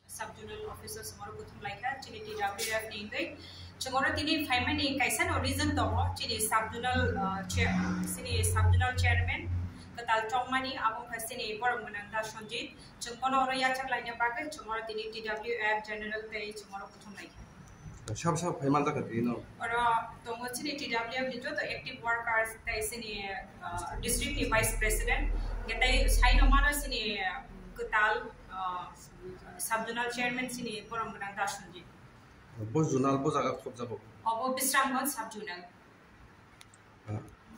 Subjournal officer semua kutum lainnya, jadi TWF ini, cengora tini fireman ini kaisan origin toh, jadi subjournal chairman, ketal congmani abang pasti ni baru menanda sonjit, cengkono orang yang cak lainnya pakai, cengora tini TWF general kay cengora kutum lainnya. Siapa fireman tak ketino? Orang tunggu sini TWF itu tuh active workers kay sini district ni vice president, kita saya nomor sini ketal subjournal chairman sini borong menang dasunji. Bos jurnal bos agak top jabo. Abo Bisramganj subjournal.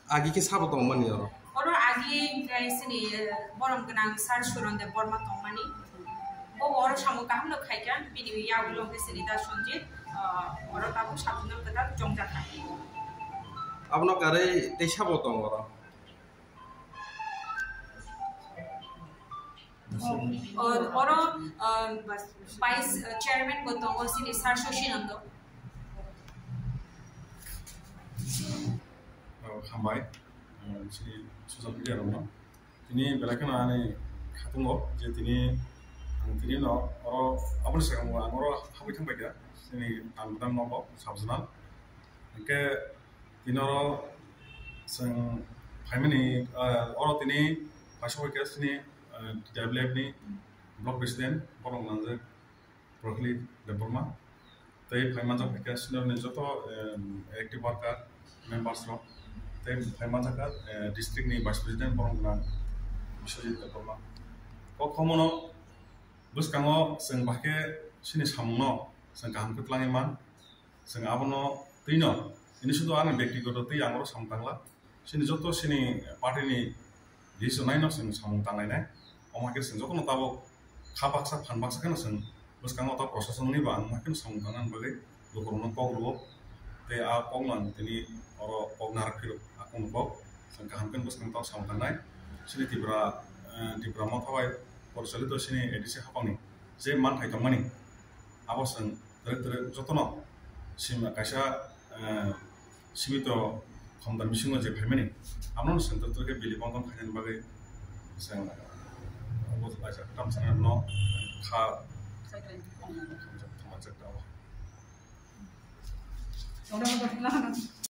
Agi ke sahabat teman ya? Orang agi guys sini borong menang sar suron de borma tomani. Bo orang samu kaham lo kaikan bini ya belum ke sini dasunji. Orang tahu subjournal kita jongja kai. Abang nak kare te sahabat teman orang. Orang vice chairman betul sini sar Soshinando. Hambai, sini sosial media orang. Ini belakan ane katungo, jadi ini no orang apa sih kamu orang habis kan baca sini angkutan nopo subjournal. Ke ini orang seng fireman ini orang ini pasal ke sini TWF ni block president borong nanti Broccoli Deborma, tapi fireman jam mereka senior ni joto active worker members lo, tapi fireman jam district ni vice president borong nang Biswajit Deborma. Kok kamu no bus kamu seng pakai sini samuno seng kaham ketlangi man, seng apa no tino ini sudah ane beki kodo ti yang orang samtang lah, sini joto sini party ni di sunai no seng samtang lainnya. Omakir sen joko notabo kapaksa panbaksa kan sen bus kang otap proses ni bang makin samtangan bagai lokorono pog lo te a pog lan tini oro pog narakiro aku nopog sen kahamkan bus kang tau samtangai sini tibra mau tawai porsali to sini edisi hapang ni je man hai kamani abo sen tere jotono sima kaisa simito khamdan bisingo je phaimani amnon sen tere bili bangton khajan bagai sen buat aja, tam sana no, kah, teman cek tahu. Orang berkenaan.